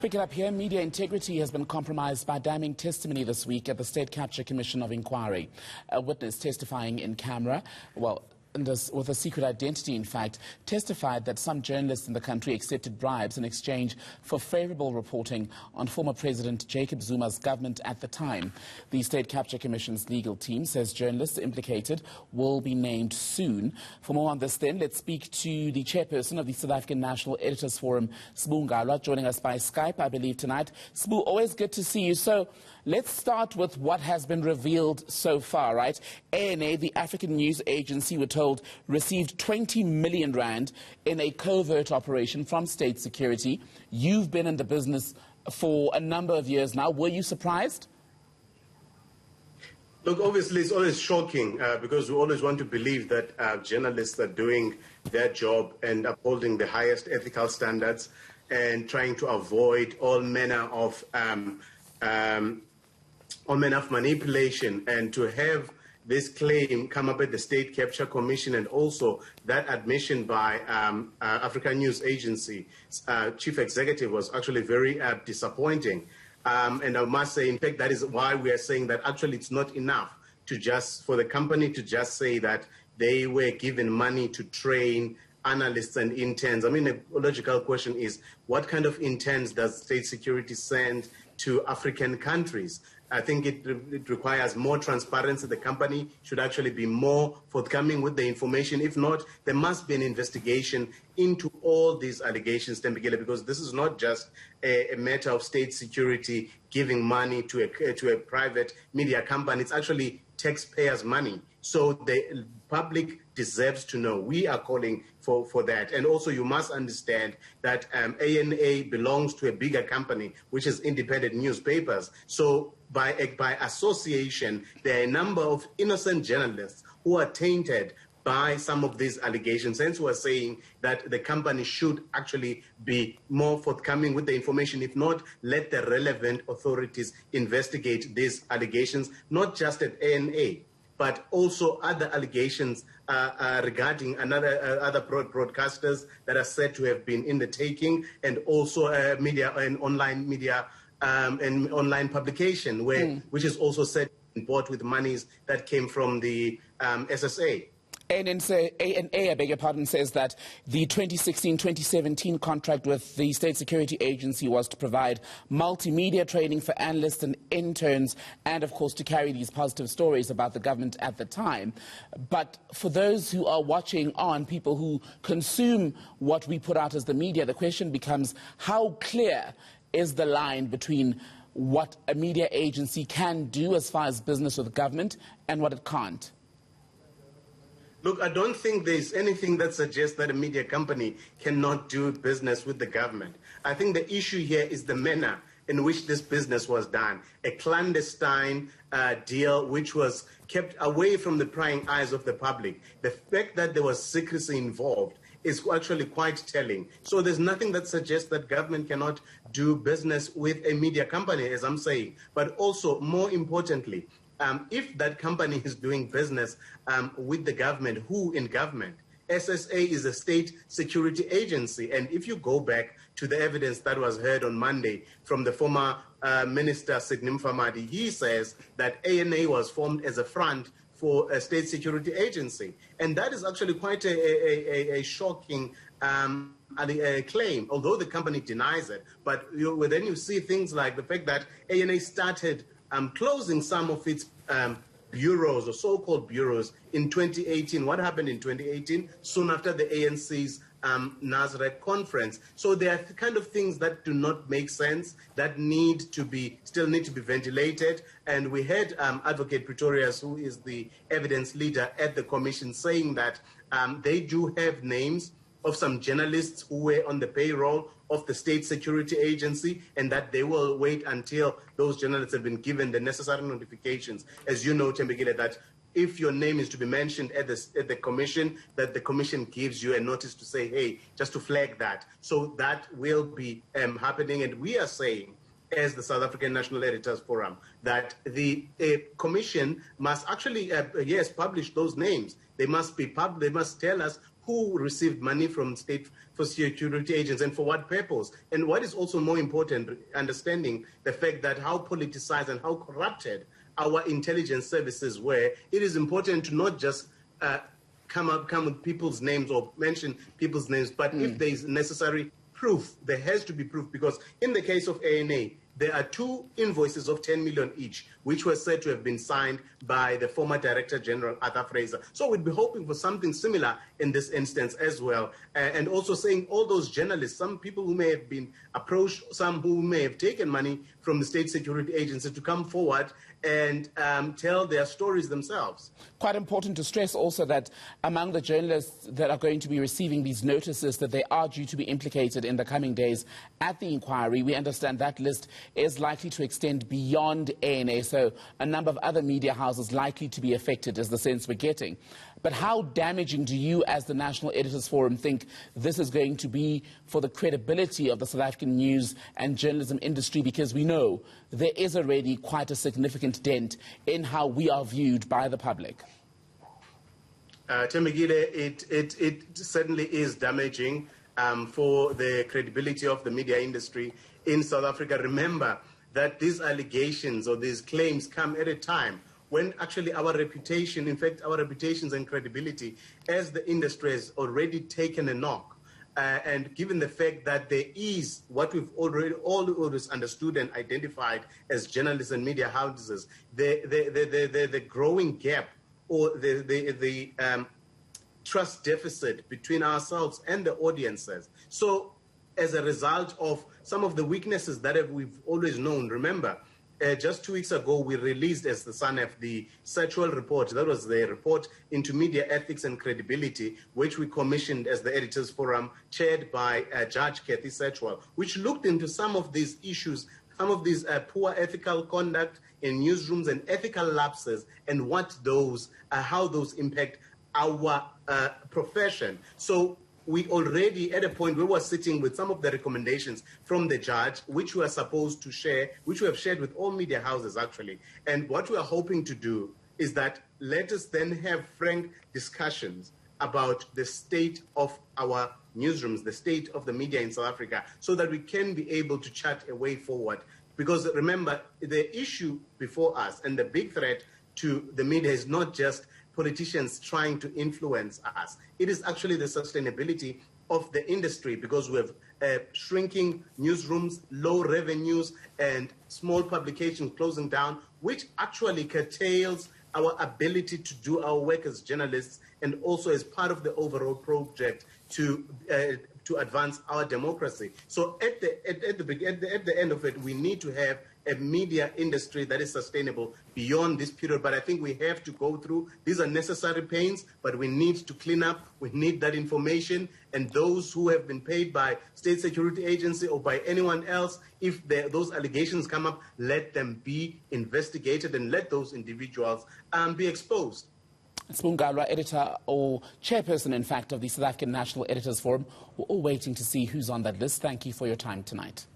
Pick it up here. Media integrity has been compromised by damning testimony this week at the State Capture Commission of Inquiry. A witness testifying in camera, with a secret identity, in fact, testified that some journalists in the country accepted bribes in exchange for favorable reporting on former President Jacob Zuma's government at the time. The State Capture Commission's legal team says journalists implicated will be named soon. For more on this, then, let's speak to the chairperson of the South African National Editors Forum, Sbu Ngalwa, joining us by Skype, I believe, tonight. Sbu, always good to see you. So let's start with what has been revealed so far, right? ANA, the African News Agency, we're told, received 20 million rand in a covert operation from state security. You've been in the business for a number of years now. Were you surprised? Look, obviously, it's always shocking because we always want to believe that journalists are doing their job and upholding the highest ethical standards and trying to avoid all manner of manipulation, and to have this claim come up at the State Capture Commission and also that admission by African News Agency chief executive was actually very disappointing. And I must say, in fact, that is why we are saying that actually it's not enough to just for the company to just say that they were given money to train analysts and interns. I mean, a logical question is, what kind of interns does state security send to African countries? I think it requires more transparency. The company should actually be more forthcoming with the information. If not, there must be an investigation into all these allegations, Thembekile, because this is not just a matter of state security giving money to a private media company. It's actually taxpayers' money. So the public deserves to know. We are calling for that. And also you must understand that ANA belongs to a bigger company, which is independent newspapers. So by association, there are a number of innocent journalists who are tainted by some of these allegations. Hence, we're saying that the company should actually be more forthcoming with the information. If not, let the relevant authorities investigate these allegations, not just at ANA, but also other allegations regarding other broadcasters that are said to have been in the taking, and also media and online media and online publication, which is also said to be bought with monies that came from the SSA. ANA, I beg your pardon, says that the 2016-2017 contract with the State Security Agency was to provide multimedia training for analysts and interns, and of course to carry these positive stories about the government at the time. But for those who are watching on, people who consume what we put out as the media, the question becomes, how clear is the line between what a media agency can do as far as business with government and what it can't? Look, I don't think there's anything that suggests that a media company cannot do business with the government. I think the issue here is the manner in which this business was done. A clandestine deal which was kept away from the prying eyes of the public. The fact that there was secrecy involved is actually quite telling. So there's nothing that suggests that government cannot do business with a media company, as I'm saying. But also, more importantly, if that company is doing business with the government, who in government? SSA is a state security agency. And if you go back to the evidence that was heard on Monday from the former Minister Sidney Mfamadi, he says that ANA was formed as a front for a state security agency. And that is actually quite a shocking claim, although the company denies it. But then you see things like the fact that ANA started closing some of its bureaus, or so-called bureaus, in 2018. What happened in 2018? Soon after the ANC's NASREC conference. So there are the kind of things that do not make sense, that still need to be ventilated. And we had Advocate Pretorius, who is the evidence leader at the commission, saying that they do have names of some journalists who were on the payroll of the State Security Agency, and that they will wait until those journalists have been given the necessary notifications. As you know, Thembekile, that if your name is to be mentioned at the commission, that the commission gives you a notice to say, hey, just to flag that. So that will be happening, and we are saying, as the South African National Editors Forum, that the commission must actually, yes, publish those names. They must tell us who received money from state for security agents and for what purpose. And what is also more important, understanding the fact that how politicized and how corrupted our intelligence services were, it is important to not just come with people's names or mention people's names, but if there is necessary proof, there has to be proof, because in the case of ANA, there are 2 invoices of 10 million each, which were said to have been signed by the former Director General, Arthur Fraser. So we'd be hoping for something similar in this instance as well. And also saying all those journalists, some people who may have been approached, some who may have taken money from the State Security Agency, to come forward and tell their stories themselves. Quite important to stress also that among the journalists that are going to be receiving these notices, that they are due to be implicated in the coming days at the inquiry. We understand that list is likely to extend beyond ANA, so a number of other media houses likely to be affected is the sense we're getting. But how damaging do you, as the National Editors Forum, think this is going to be for the credibility of the South African news and journalism industry? Because we know there is already quite a significant dent in how we are viewed by the public. Thembekile, it certainly is damaging for the credibility of the media industry in South Africa. Remember that these allegations or these claims come at a time when actually our reputation, in fact, our reputations and credibility as the industry has already taken a knock. And given the fact that there is what we've always understood and identified as journalists and media houses, the growing gap or the trust deficit between ourselves and the audiences. So as a result of some of the weaknesses that we've always known, remember, just 2 weeks ago, we released as the SANEF the Sexual Report. That was the report into media ethics and credibility, which we commissioned as the Editors Forum, chaired by Judge Kathy Sexwell, which looked into some of these issues, some of these poor ethical conduct in newsrooms and ethical lapses, and what those, how those impact our profession. So we already at a point we were sitting with some of the recommendations from the judge, which we are supposed to share, which we have shared with all media houses actually. And what we are hoping to do is that let us then have frank discussions about the state of our newsrooms, the state of the media in South Africa, so that we can be able to chart a way forward. Because remember, the issue before us and the big threat to the media is not just politicians trying to influence us. It is actually the sustainability of the industry, because we have shrinking newsrooms, low revenues, and small publications closing down, which actually curtails our ability to do our work as journalists, and also as part of the overall project to advance our democracy. So at the end of it, we need to have a media industry that is sustainable beyond this period. But I think we have to go through, these are necessary pains, but we need to clean up, we need that information, and those who have been paid by State Security Agency or by anyone else, if those allegations come up, let them be investigated and let those individuals be exposed. Sibonga, editor or chairperson, in fact, of the South African National Editors Forum. We're all waiting to see who's on that list. Thank you for your time tonight.